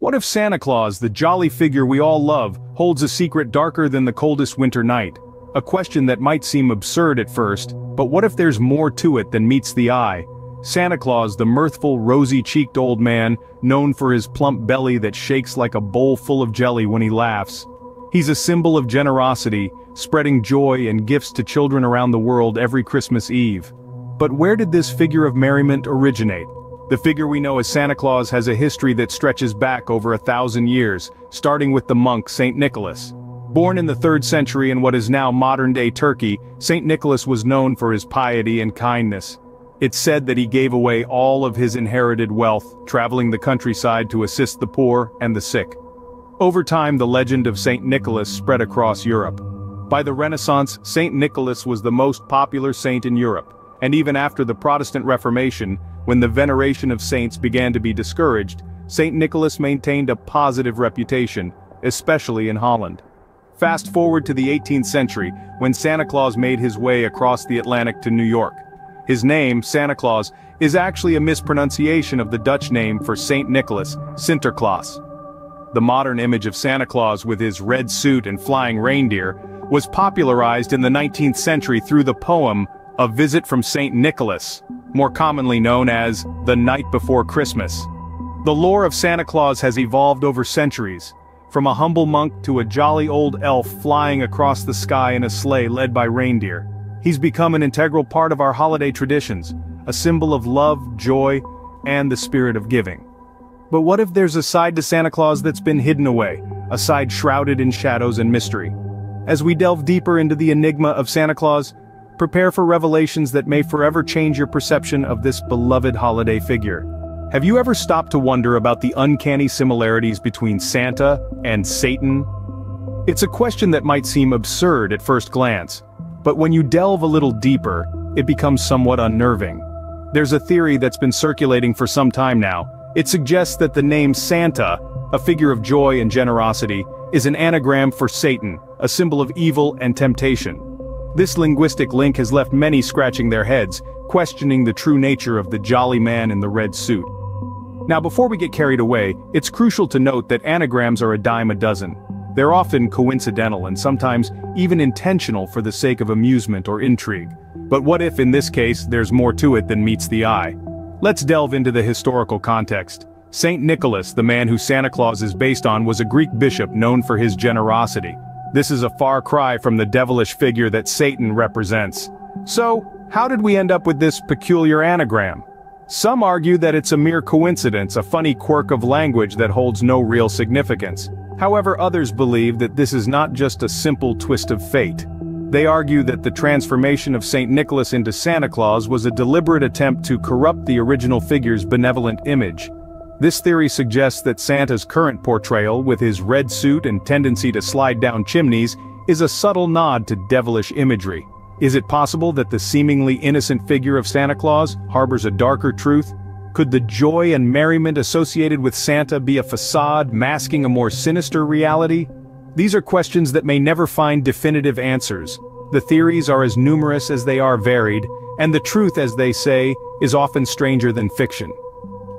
What if Santa Claus, the jolly figure we all love, holds a secret darker than the coldest winter night? A question that might seem absurd at first, but what if there's more to it than meets the eye? Santa Claus, the mirthful, rosy-cheeked old man, known for his plump belly that shakes like a bowl full of jelly when he laughs. He's a symbol of generosity, spreading joy and gifts to children around the world every Christmas Eve. But where did this figure of merriment originate? The figure we know as Santa Claus has a history that stretches back over 1,000 years, starting with the monk Saint Nicholas. Born in the 3rd century in what is now modern-day Turkey, Saint Nicholas was known for his piety and kindness. It's said that he gave away all of his inherited wealth, traveling the countryside to assist the poor and the sick. Over time, the legend of Saint Nicholas spread across Europe. By the Renaissance, Saint Nicholas was the most popular saint in Europe, and even after the Protestant Reformation, when the veneration of saints began to be discouraged, Saint Nicholas maintained a positive reputation, especially in Holland. Fast forward to the 18th century, when Santa Claus made his way across the Atlantic to New York. His name, Santa Claus, is actually a mispronunciation of the Dutch name for Saint Nicholas, Sinterklaas. The modern image of Santa Claus with his red suit and flying reindeer was popularized in the 19th century through the poem A Visit from Saint Nicholas, more commonly known as The Night Before Christmas. The lore of Santa Claus has evolved over centuries, from a humble monk to a jolly old elf flying across the sky in a sleigh led by reindeer. He's become an integral part of our holiday traditions, a symbol of love, joy, and the spirit of giving. But what if there's a side to Santa Claus that's been hidden away, a side shrouded in shadows and mystery? As we delve deeper into the enigma of Santa Claus, prepare for revelations that may forever change your perception of this beloved holiday figure. Have you ever stopped to wonder about the uncanny similarities between Santa and Satan? It's a question that might seem absurd at first glance, but when you delve a little deeper, it becomes somewhat unnerving. There's a theory that's been circulating for some time now. It suggests that the name Santa, a figure of joy and generosity, is an anagram for Satan, a symbol of evil and temptation. This linguistic link has left many scratching their heads, questioning the true nature of the jolly man in the red suit. Now, before we get carried away, it's crucial to note that anagrams are a dime a dozen. They're often coincidental and sometimes even intentional for the sake of amusement or intrigue. But what if, in this case, there's more to it than meets the eye? Let's delve into the historical context. Saint Nicholas, the man who Santa Claus is based on, was a Greek bishop known for his generosity. This is a far cry from the devilish figure that Satan represents. So, how did we end up with this peculiar anagram? Some argue that it's a mere coincidence, a funny quirk of language that holds no real significance. However, others believe that this is not just a simple twist of fate. They argue that the transformation of Saint Nicholas into Santa Claus was a deliberate attempt to corrupt the original figure's benevolent image. This theory suggests that Santa's current portrayal, with his red suit and tendency to slide down chimneys, is a subtle nod to devilish imagery. Is it possible that the seemingly innocent figure of Santa Claus harbors a darker truth? Could the joy and merriment associated with Santa be a facade masking a more sinister reality? These are questions that may never find definitive answers. The theories are as numerous as they are varied, and the truth, as they say, is often stranger than fiction.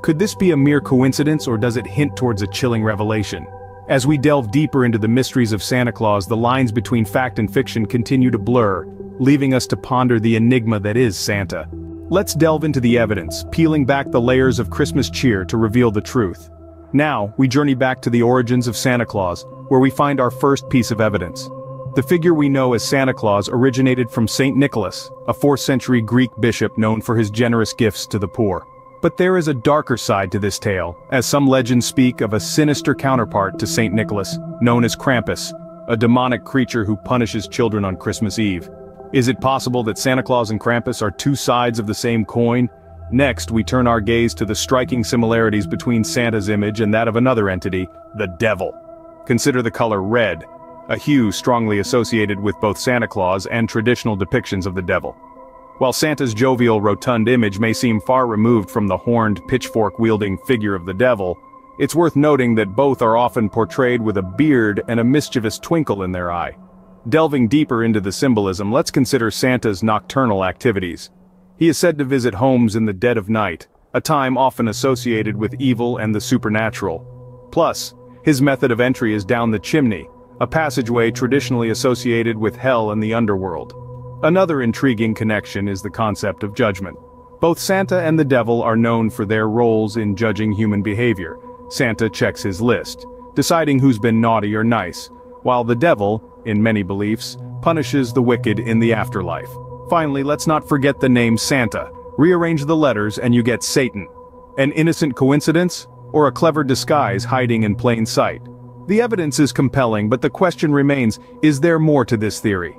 Could this be a mere coincidence, or does it hint towards a chilling revelation? As we delve deeper into the mysteries of Santa Claus, the lines between fact and fiction continue to blur, leaving us to ponder the enigma that is Santa. Let's delve into the evidence, peeling back the layers of Christmas cheer to reveal the truth. Now, we journey back to the origins of Santa Claus, where we find our first piece of evidence. The figure we know as Santa Claus originated from Saint Nicholas, a 4th century Greek bishop known for his generous gifts to the poor. But there is a darker side to this tale, as some legends speak of a sinister counterpart to Saint Nicholas, known as Krampus, a demonic creature who punishes children on Christmas Eve. Is it possible that Santa Claus and Krampus are two sides of the same coin? Next, we turn our gaze to the striking similarities between Santa's image and that of another entity, the devil. Consider the color red, a hue strongly associated with both Santa Claus and traditional depictions of the devil. While Santa's jovial, rotund image may seem far removed from the horned, pitchfork-wielding figure of the devil, it's worth noting that both are often portrayed with a beard and a mischievous twinkle in their eye. Delving deeper into the symbolism, let's consider Santa's nocturnal activities. He is said to visit homes in the dead of night, a time often associated with evil and the supernatural. Plus, his method of entry is down the chimney, a passageway traditionally associated with hell and the underworld. Another intriguing connection is the concept of judgment. Both Santa and the devil are known for their roles in judging human behavior. Santa checks his list, deciding who's been naughty or nice, while the devil, in many beliefs, punishes the wicked in the afterlife. Finally, let's not forget the name Santa. Rearrange the letters and you get Satan. An innocent coincidence, or a clever disguise hiding in plain sight? The evidence is compelling, but the question remains, is there more to this theory?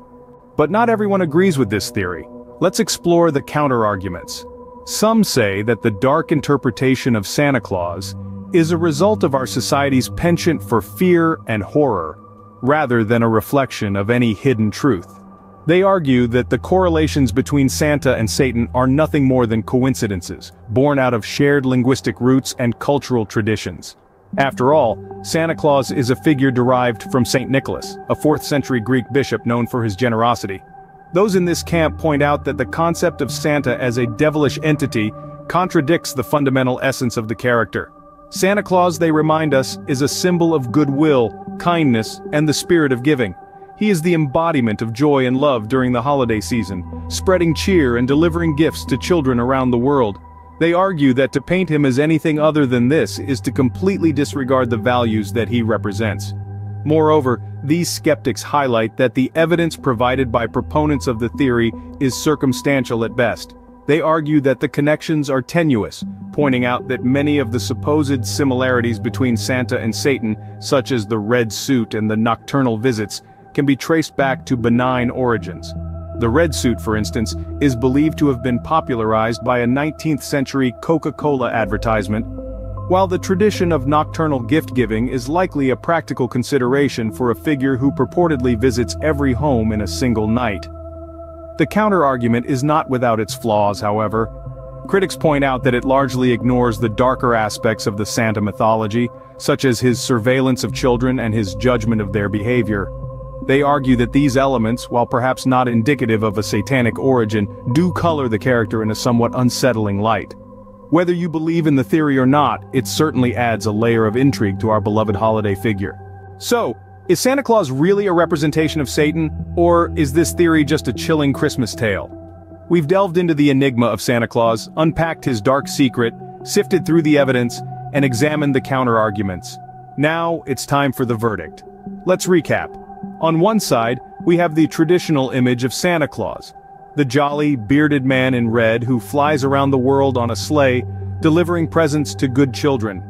But not everyone agrees with this theory. Let's explore the counter-arguments. Some say that the dark interpretation of Santa Claus is a result of our society's penchant for fear and horror, rather than a reflection of any hidden truth. They argue that the correlations between Santa and Satan are nothing more than coincidences, born out of shared linguistic roots and cultural traditions. After all, Santa Claus is a figure derived from Saint Nicholas, a 4th century Greek bishop known for his generosity. Those in this camp point out that the concept of Santa as a devilish entity contradicts the fundamental essence of the character. Santa Claus, they remind us, is a symbol of goodwill, kindness, and the spirit of giving. He is the embodiment of joy and love during the holiday season, spreading cheer and delivering gifts to children around the world. They argue that to paint him as anything other than this is to completely disregard the values that he represents. Moreover, these skeptics highlight that the evidence provided by proponents of the theory is circumstantial at best. They argue that the connections are tenuous, pointing out that many of the supposed similarities between Santa and Satan, such as the red suit and the nocturnal visits, can be traced back to benign origins. The red suit, for instance, is believed to have been popularized by a 19th century Coca-Cola advertisement, while the tradition of nocturnal gift-giving is likely a practical consideration for a figure who purportedly visits every home in a single night. The counter-argument is not without its flaws, however. Critics point out that it largely ignores the darker aspects of the Santa mythology, such as his surveillance of children and his judgment of their behavior. They argue that these elements, while perhaps not indicative of a satanic origin, do color the character in a somewhat unsettling light. Whether you believe in the theory or not, it certainly adds a layer of intrigue to our beloved holiday figure. So, is Santa Claus really a representation of Satan, or is this theory just a chilling Christmas tale? We've delved into the enigma of Santa Claus, unpacked his dark secret, sifted through the evidence, and examined the counter-arguments. Now, it's time for the verdict. Let's recap. On one side, we have the traditional image of Santa Claus, the jolly, bearded man in red who flies around the world on a sleigh, delivering presents to good children.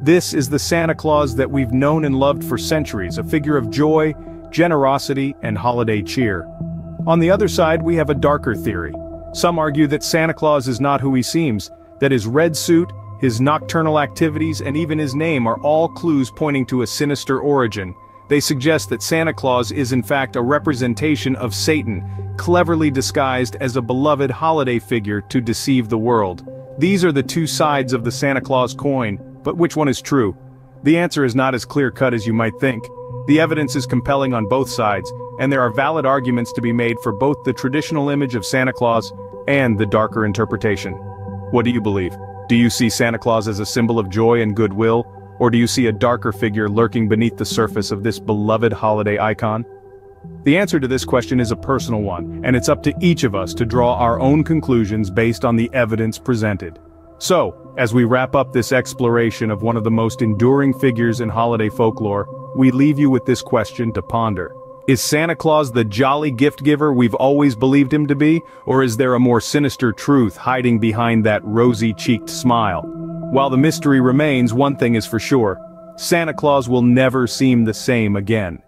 This is the Santa Claus that we've known and loved for centuries, a figure of joy, generosity, and holiday cheer. On the other side, we have a darker theory. Some argue that Santa Claus is not who he seems, that his red suit, his nocturnal activities, and even his name are all clues pointing to a sinister origin. They suggest that Santa Claus is in fact a representation of Satan, cleverly disguised as a beloved holiday figure to deceive the world. These are the two sides of the Santa Claus coin, but which one is true? The answer is not as clear-cut as you might think. The evidence is compelling on both sides, and there are valid arguments to be made for both the traditional image of Santa Claus and the darker interpretation. What do you believe? Do you see Santa Claus as a symbol of joy and goodwill? Or do you see a darker figure lurking beneath the surface of this beloved holiday icon? The answer to this question is a personal one, and it's up to each of us to draw our own conclusions based on the evidence presented. So, as we wrap up this exploration of one of the most enduring figures in holiday folklore, we leave you with this question to ponder. Is Santa Claus the jolly gift giver we've always believed him to be, or is there a more sinister truth hiding behind that rosy-cheeked smile? While the mystery remains, one thing is for sure: Santa Claus will never seem the same again.